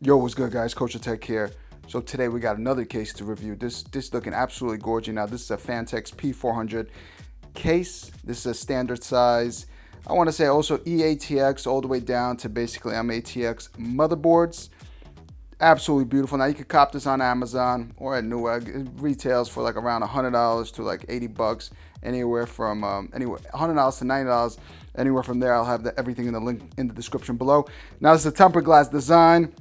Yo, what's good, guys? KosherTech here. So today we got another case to review. This looking absolutely gorgeous. Now this is a Phanteks P400 case. This is a standard size. I want to say also EATX all the way down to basically MATX motherboards. Absolutely beautiful. Now you can cop this on Amazon or at Newegg. It retails for like around $100 to like $80. Anywhere from $100 to $90. Anywhere from there, I'll have everything in the link in the description below. Now this is a tempered glass design.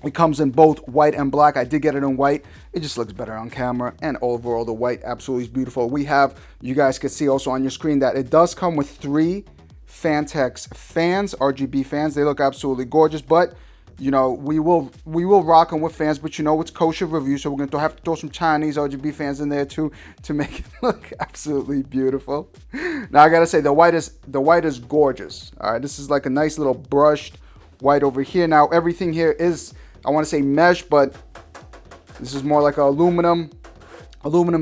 It comes in both white and black. I did get it in white. It just looks better on camera. And overall, the white absolutely is beautiful. We have, you guys can see also on your screen that it does come with 3 Phanteks fans, RGB fans. They look absolutely gorgeous, but you know, we will rock them with fans, but you know, it's kosher review, so we're going to have to throw some Chinese RGB fans in there too to make it look absolutely beautiful. Now, I got to say, the white is gorgeous. All right, this is like a nice little brushed white over here. Now, everything here is, I want to say mesh, but this is more like an aluminum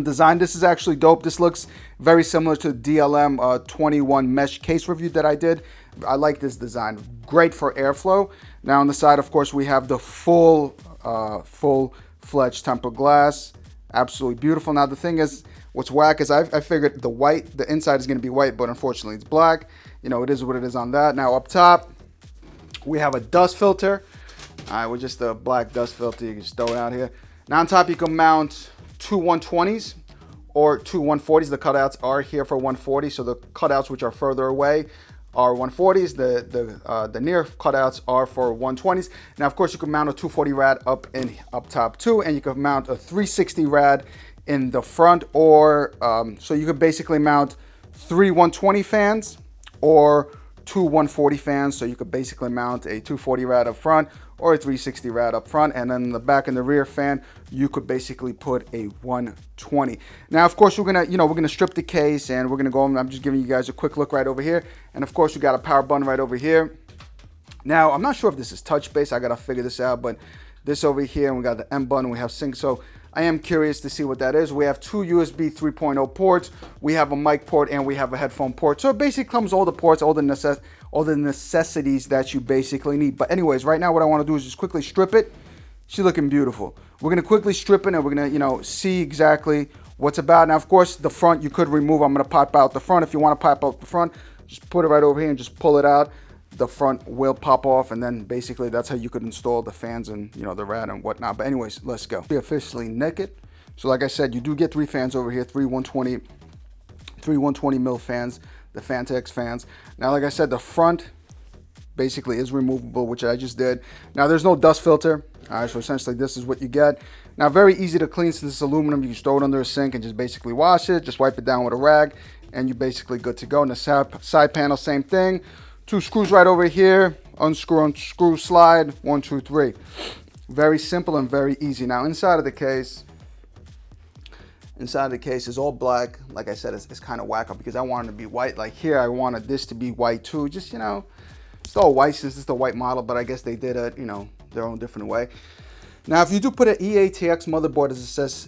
design. This is actually dope. This looks very similar to DLM 21 mesh case review that I did. I like this design. Great for airflow. Now on the side, of course, we have the full-fledged tempered glass. Absolutely beautiful. Now the thing is, what's whack is I figured the inside is going to be white, but unfortunately it's black. You know, it is what it is on that. Now up top, we have a dust filter. All right, with just a black dust filter, you can just throw it out here. Now on top, you can mount 2 120s or 2 140s. The cutouts are here for 140, so the cutouts which are further away are 140s. The near cutouts are for 120s. Now, of course, you can mount a 240 rad up top too, and you can mount a 360 rad in the front, or so you could basically mount 3 120 fans or 2 140 fans. So you could basically mount a 240 rad up front or a 360 rad up front, and then in the back and the rear fan, you could basically put a 120. Now, of course, we're gonna strip the case and we're gonna go. I'm just giving you guys a quick look right over here, and of course, we got a power button right over here. Now, I'm not sure if this is touch based. I gotta figure this out, but this over here, and we got the M button. We have sync. So I am curious to see what that is. We have 2 USB 3.0 ports. We have a mic port and we have a headphone port. So it basically comes all the ports, all the necessities that you basically need. But anyways, right now what I want to do is just quickly strip it. She's looking beautiful. We're going to quickly strip it and we're going to, see exactly what's about. Now, of course, the front you could remove. I'm going to pop out the front. If you want to pop out the front, just put it right over here and just pull it out. The front will pop off, and then basically that's how you could install the fans and the rad and whatnot. But anyways, let's go. Be officially naked. So like I said, you do get 3 fans over here, 3 120 mil fans, the Phanteks fans. Now, like I said, the front basically is removable, which I just did. Now there's no dust filter. All right, so essentially this is what you get. Now, very easy to clean since it's aluminum. You can throw it under a sink and just basically wash it. Just wipe it down with a rag, and you're basically good to go. And the side panel, same thing. 2 screws right over here, unscrew, slide, 1, 2, 3. Very simple and very easy. Now inside of the case is all black. Like I said, it's kind of whack up because I wanted it to be white. Like here, I wanted this to be white too. Just, it's all white since it's the white model, but I guess they did it, their own different way. Now, if you do put an EATX motherboard, as it says,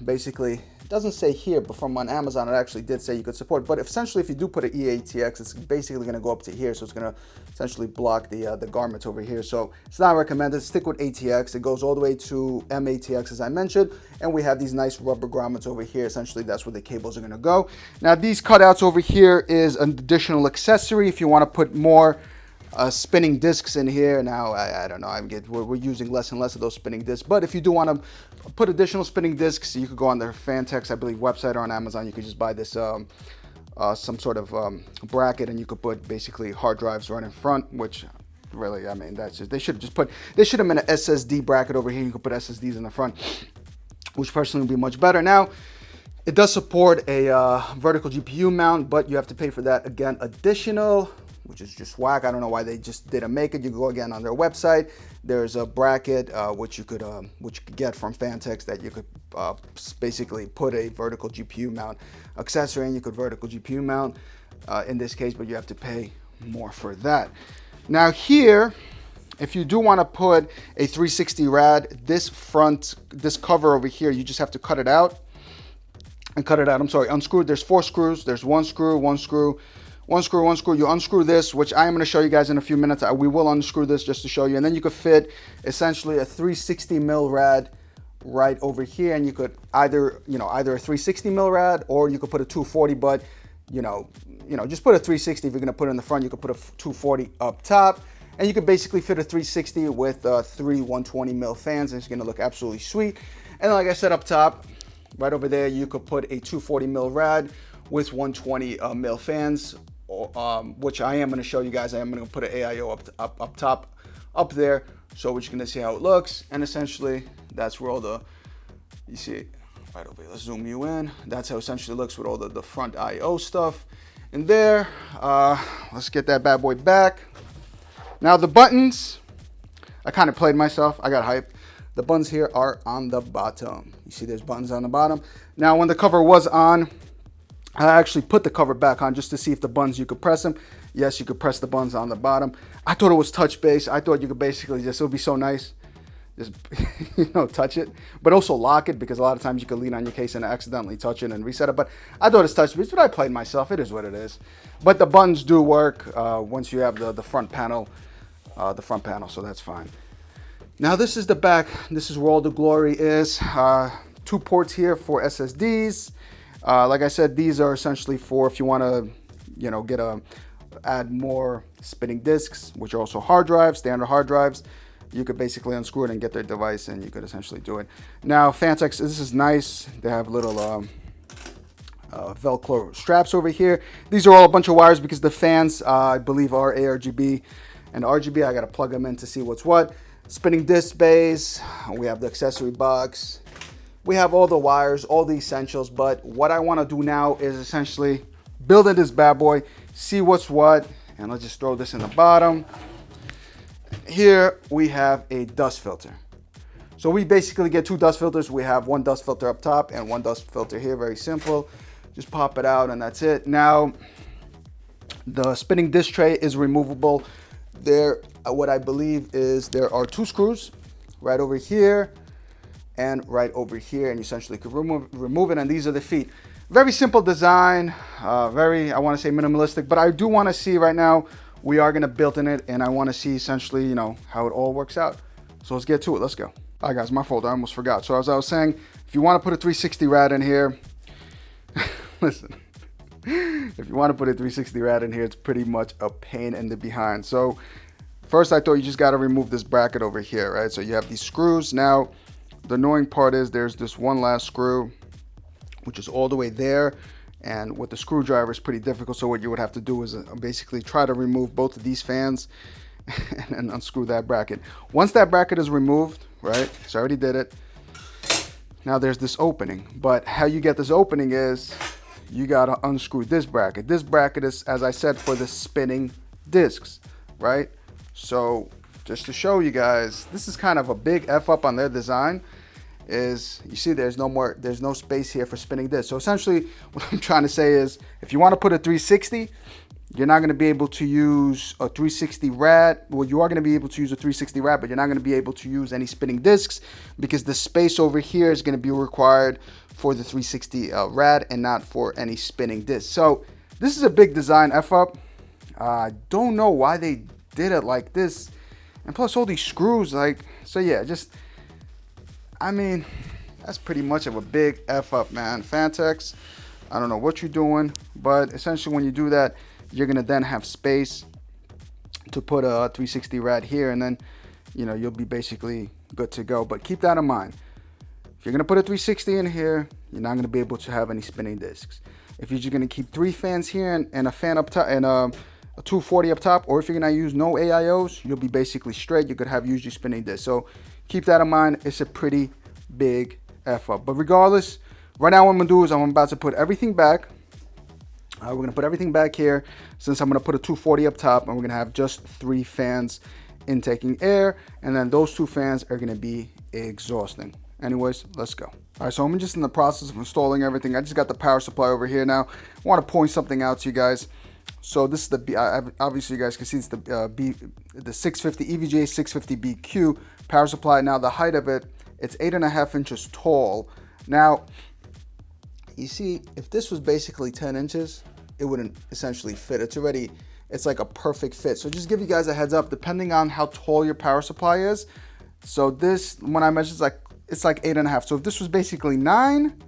basically, doesn't say here, but from on Amazon it actually did say you could support. But essentially, if you do put an EATX, it's basically going to go up to here, so it's going to essentially block the garments over here. So it's not recommended. Stick with ATX. It goes all the way to MATX, as I mentioned, and we have these nice rubber grommets over here. Essentially, that's where the cables are going to go. Now, these cutouts over here is an additional accessory if you want to put more spinning discs in here. Now, I don't know, we're using less and less of those spinning discs, but if you do want to put additional spinning discs, you could go on their Phanteks, I believe, website, or on Amazon. You could just buy this some sort of bracket, and you could put basically hard drives right in front, which really, I mean, that's just, they should have been an SSD bracket over here. You could put SSDs in the front, which personally would be much better. Now, it does support a vertical GPU mount, but you have to pay for that, again, additional, which is just whack. I don't know why they just didn't make it. You can go again on their website. There's a bracket which you could get from Phanteks that you could basically put a vertical GPU mount accessory, and you could vertical GPU mount in this case, but you have to pay more for that. Now here, if you do want to put a 360 rad, this cover over here, you just have to cut it out. Unscrew. There's 4 screws. There's one screw, one screw, one screw. You unscrew this, which I am going to show you guys in a few minutes. We will unscrew this just to show you, and then you could fit essentially a 360 mil rad right over here, and you could either a 360 mil rad, or you could put a 240. But just put a 360 if you're going to put it in the front. You could put a 240 up top, and you could basically fit a 360 with three 120 mil fans, and it's going to look absolutely sweet. And like I said up top, right over there, you could put a 240 mil rad with 120 mil fans, which I am going to show you guys. I am going to put an AIO up top, up there, so we're just going to see how it looks. And essentially, that's where all you see it right over here. Let's zoom you in. That's how essentially it looks with all the front IO stuff in there. Let's get that bad boy back. Now the buttons, I kind of played myself. I got hyped. The buttons here are on the bottom. You see there's buttons on the bottom. Now when the cover was on, I actually put the cover back on just to see if the buttons, you could press them. Yes, you could press the buttons on the bottom. I thought it was touch based. I thought you could basically just, it would be so nice, just touch it, but also lock it, because a lot of times you could lean on your case and accidentally touch it and reset it. But I thought it's touch based, but I played myself. It is what it is. But the buttons do work once you have the front panel, so that's fine. Now this is the back. This is where all the glory is. 2 ports here for SSDs. Like I said, these are essentially for if you want to, add more spinning disks, which are also hard drives, standard hard drives. You could basically unscrew it and get their device, and you could essentially do it. Now Phanteks, this is nice. They have little Velcro straps over here. These are all a bunch of wires because the fans, I believe, are ARGB and RGB. I got to plug them in to see what's what. Spinning disc bays, we have the accessory box, we have all the wires, all the essentials. But what I want to do now is essentially build in this bad boy, see what's what, and let's just throw this in the bottom. Here we have a dust filter. So we basically get 2 dust filters. We have one dust filter up top and one dust filter here. Very simple. Just pop it out and that's it. Now the spinning disc tray is removable. There, what I believe is there are 2 screws right over here and right over here, and you essentially could remove it. And these are the feet. Very simple design, very, I want to say minimalistic, but I do want to see right now, we are going to build in it, and I want to see essentially, how it all works out. So let's get to it. Let's go. All right, guys, my fault. I almost forgot. So as I was saying, if you want to put a 360 rad in here, listen, if you want to put a 360 rad in here, it's pretty much a pain in the behind. So first I thought you just got to remove this bracket over here, right? So you have these screws. Now, the annoying part is there's this one last screw, which is all the way there. And with the screwdriver, it's pretty difficult. So what you would have to do is basically try to remove both of these fans and unscrew that bracket. Once that bracket is removed, right? So I already did it. Now there's this opening, but how you get this opening is you gotta unscrew this bracket. This bracket is, as I said, for the spinning discs, right? So just to show you guys, this is kind of a big F up on their design. Is you see there's no space here for spinning discs. So essentially what I'm trying to say is if you want to put a 360, you're not going to be able to use a 360 rad. Well, you are going to be able to use a 360 rad, but you're not going to be able to use any spinning discs because the space over here is going to be required for the 360 rad and not for any spinning discs. So this is a big design F up. I don't know why they did it like this, and plus all these screws, so yeah, just, I mean, that's pretty much of a big F up, man. Phanteks, I don't know what you're doing, but essentially when you do that, you're gonna then have space to put a 360 rad here, and then, you'll be basically good to go. But keep that in mind. If you're gonna put a 360 in here, you're not gonna be able to have any spinning discs. If you're just gonna keep 3 fans here and a fan up top and a 240 up top, or if you're gonna use no AIOs, you'll be basically straight. You could have usually spinning discs. So keep that in mind. It's a pretty big F up. But regardless, right now what I'm gonna do is I'm about to put everything back. We're gonna put everything back here, since I'm gonna put a 240 up top, and we're gonna have just 3 fans intaking air, and then those 2 fans are gonna be exhausting. Anyways, let's go. All right, so I'm just in the process of installing everything. I just got the power supply over here now. I want to point something out to you guys. So this is the obviously you guys can see it's the 650 EVGA 650 BQ power supply. Now the height of it, it's 8.5 inches tall. Now you see, if this was basically 10 inches, it wouldn't essentially fit. It's like a perfect fit. So just give you guys a heads up, depending on how tall your power supply is. So this, when I measured, it's like 8.5. So if this was basically 9,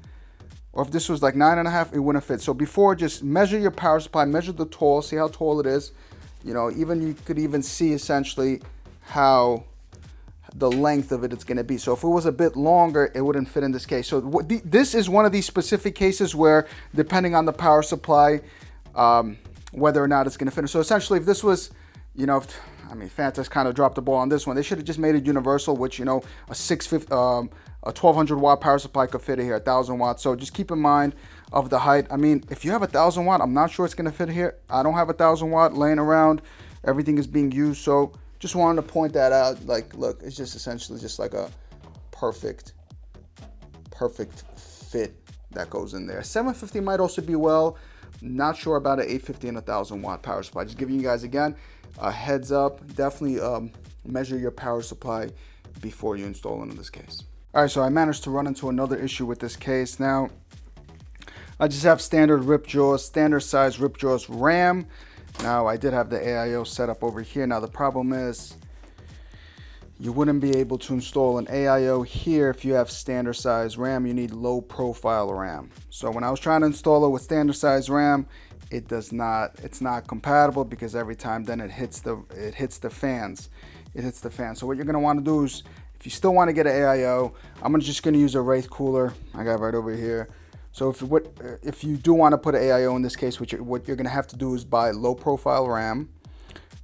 or if this was like 9.5, it wouldn't fit. So before, just measure your power supply, measure the tall, see how tall it is. You know, even you could even see essentially how the length of it's going to be. So if it was a bit longer, it wouldn't fit in this case. So this is one of these specific cases where, depending on the power supply, whether or not it's going to fit. So essentially, if this was, you know, Phanteks kind of dropped the ball on this one. They should have just made it universal, which, you know, a 1200 watt power supply could fit in here, 1000 watts. So just keep in mind of the height. I mean, if you have 1000 watt, I'm not sure it's going to fit here. I don't have 1000 watt laying around. Everything is being used. So just wanted to point that out. Like, look, it's just essentially just like a perfect fit that goes in there. 750 might also be well. Not sure about an 850 and 1000 watt power supply. Just giving you guys again a heads up. Definitely measure your power supply before you install it in this case. All right, so I managed to run into another issue with this case. Now, I just have standard rip jaws, standard size rip jaws RAM. Now, I did have the AIO set up over here. Now, the problem is you wouldn't be able to install an AIO here if you have standard size RAM. You need low profile RAM. So when I was trying to install it with standard size RAM, it's not compatible, because every time then it hits the fans. It hits the fan. So what you're gonna want to do is, if you still want to get an AIO, I'm just gonna use a wraith cooler. I got right over here. So if you do want to put an AIO in this case, what you're gonna have to do is buy low profile RAM,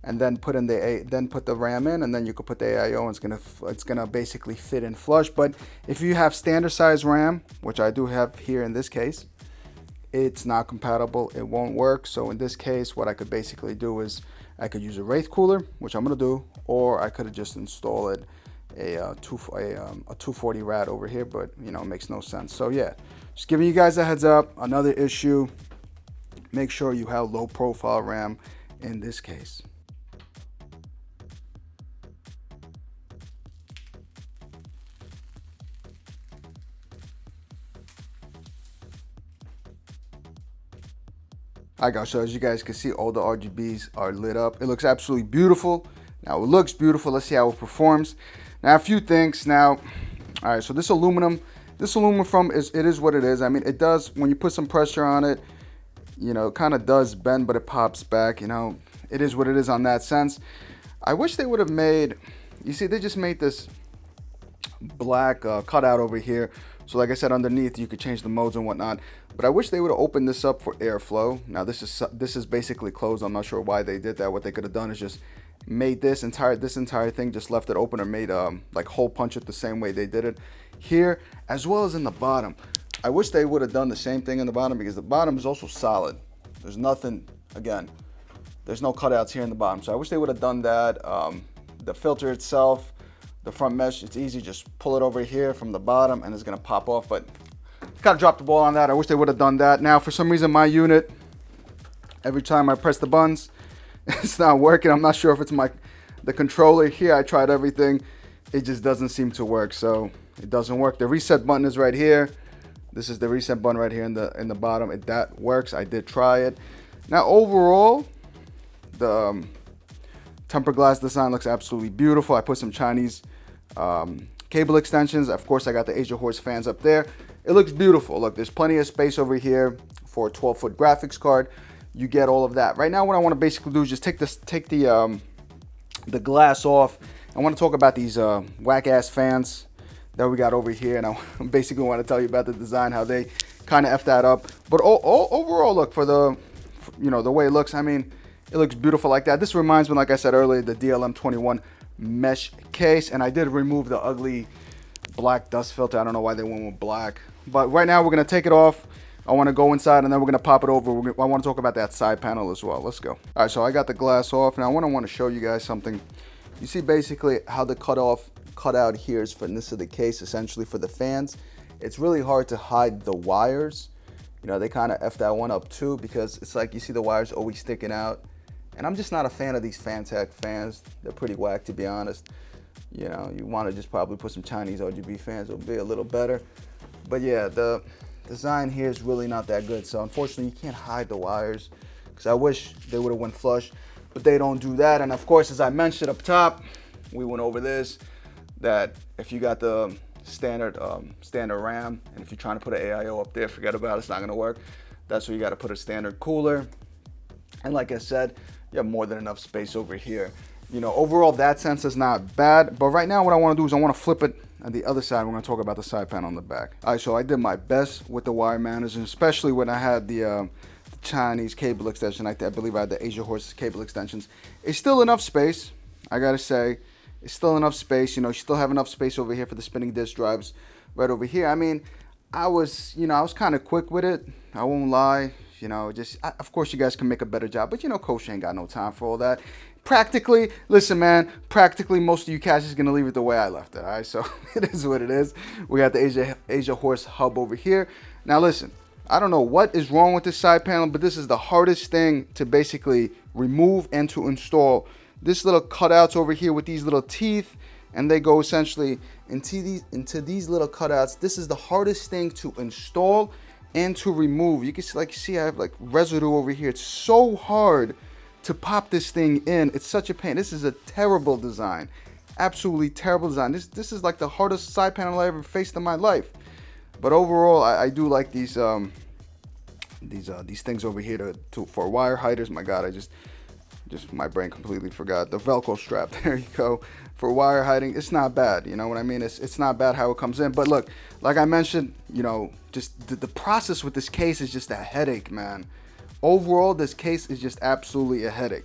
and then put the RAM in, and then you can put the AIO, and it's gonna basically fit in flush. But if you have standard size RAM, which I do have here in this case, it's not compatible. It won't work. So in this case, what I could basically do is I could use a wraith cooler, which I'm gonna do, or I could have just installed a 240 rad over here, but you know, it makes no sense. So yeah, just giving you guys a heads up. Another issue: make sure you have low profile RAM in this case. Alright guys, so as you guys can see, all the RGBs are lit up. It looks absolutely beautiful. Now it looks beautiful. Let's see how it performs. Now a few things. Now, all right, so this aluminum foam is what it is. I mean, it does, when you put some pressure on it, you know, it kind of does bend, but it pops back. You know, it is what it is on that sense. I wish they would have made, you see, they just made this black cutout over here. So like I said, underneath you could change the modes and whatnot. But I wish they would have opened this up for airflow. Now this is basically closed. I'm not sure why they did that. What they could have done is just made this entire thing, just left it open, or made like hole punch it the same way they did it here, as well as in the bottom. I wish they would have done the same thing in the bottom, because the bottom is also solid. There's nothing, again, there's no cutouts here in the bottom. So I wish they would have done that. The filter itself, the front mesh, it's easy. Just pull it over here from the bottom and it's gonna pop off, but kind of dropped the ball on that. I wish they would have done that. Now, for some reason, my unit, every time I press the buttons, it's not working. I'm not sure if it's the controller here. I tried everything. It just doesn't seem to work. So it doesn't work. The reset button is right here. This is the reset button right here in the bottom. That works. I did try it. Now, overall, the tempered glass design looks absolutely beautiful. I put some Chinese cable extensions. Of course, I got the Asia Horse fans up there. It looks beautiful. Look, there's plenty of space over here for a 12-foot graphics card. You get all of that. Right now, what I want to basically do is just take the glass off. I want to talk about these whack-ass fans that we got over here, and I basically want to tell you about the design, how they kind of F that up. But overall, look, for the way it looks, I mean, it looks beautiful like that. This reminds me, like I said earlier, the DLM21 mesh case, and I did remove the ugly black dust filter. I don't know why they went with black, but right now we're gonna take it off. I want to go inside, and then we're gonna pop it over. I want to talk about that side panel as well. Let's go. All right, so I got the glass off. Now I want to show you guys something. You see basically how the cutout here is for this of the case, essentially for the fans. It's really hard to hide the wires. You know, they kind of F that one up too, because it's like you see the wires always sticking out. And I'm just not a fan of these Phanteks fans. They're pretty whack, to be honest. You know, you want to just probably put some Chinese RGB fans. It'll be a little better. But yeah, the design here is really not that good. So unfortunately, you can't hide the wires, because I wish they would have went flush, but they don't do that. And of course, as I mentioned up top, we went over this, that if you got the standard RAM, and if you're trying to put an AIO up there, forget about it, it's not gonna work. That's where you gotta put a standard cooler. And like I said, you have more than enough space over here. You know, overall, that sense is not bad. But right now, what I want to do is I want to flip it on the other side. We're going to talk about the side panel on the back. All right, so I did my best with the wire management, especially when I had the Chinese cable extension. I believe I had the Asia Horse cable extensions. It's still enough space, I got to say. It's still enough space. You know, you still have enough space over here for the spinning disc drives right over here. I mean, I was kind of quick with it. I won't lie. You know, of course you guys can make a better job, but you know, Kosher ain't got no time for all that. Practically, listen, man, practically most of you cats is gonna leave it the way I left it, all right? So it is what it is. We got the Asia Horse hub over here. Now listen, I don't know what is wrong with this side panel, but this is the hardest thing to basically remove and to install. This little cutouts over here with these little teeth, and they go essentially into these little cutouts. This is the hardest thing to install and to remove. You can see I have like residue over here. It's so hard to pop this thing in. It's such a pain. This is a terrible design, absolutely terrible design. This is like the hardest side panel I ever faced in my life. But overall, I do like these things over here for wire hiders. My God, I just my brain completely forgot the Velcro strap. There you go. For wire hiding, it's not bad. You know what I mean? It's not bad how it comes in. But look, like I mentioned, you know, just the process with this case is just a headache, man. Overall, this case is just absolutely a headache.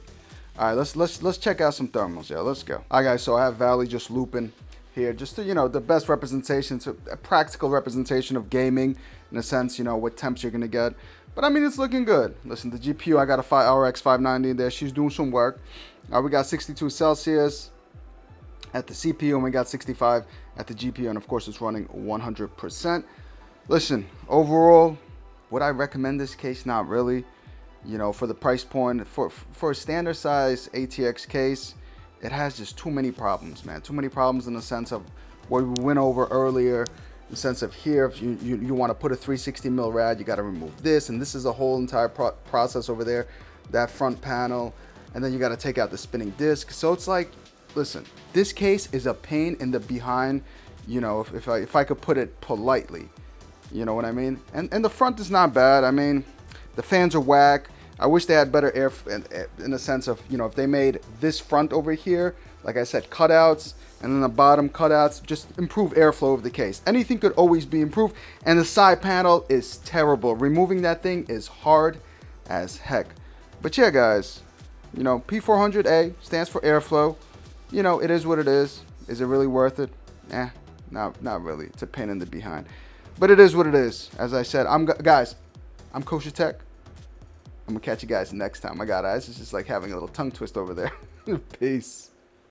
All right, let's check out some thermals. Yeah, let's go. All right, guys. So I have Valley just looping here, just to, you know, the best representation, to a practical representation of gaming in a sense. You know what temps you're gonna get. But I mean, it's looking good. Listen, the GPU, I got a RX 590 in there. She's doing some work. We got 62 Celsius at the CPU, and we got 65 at the GPU, and of course, it's running 100%. Listen, overall, would I recommend this case? Not really. You know, for the price point, for a standard size ATX case, it has just too many problems, man. Too many problems in the sense of what we went over earlier. In the sense of here, if you want to put a 360 mil rad, you got to remove this, and this is a whole entire process over there, that front panel, and then you got to take out the spinning disc. So it's like, listen, this case is a pain in the behind, you know, if I could put it politely, you know what I mean? And the front is not bad. I mean, the fans are whack. I wish they had better air in the sense of, you know, if they made this front over here, like I said, cutouts, and then the bottom cutouts, just improve airflow of the case. Anything could always be improved. And the side panel is terrible. Removing that thing is hard as heck. But yeah, guys, you know, P400A stands for airflow. You know, it is what it is. Is it really worth it? Not really. It's a pain in the behind. But it is what it is. As I said, I'm KosherTech. I'm gonna catch you guys next time. My God, guys, it's just like having a little tongue twist over there. Peace.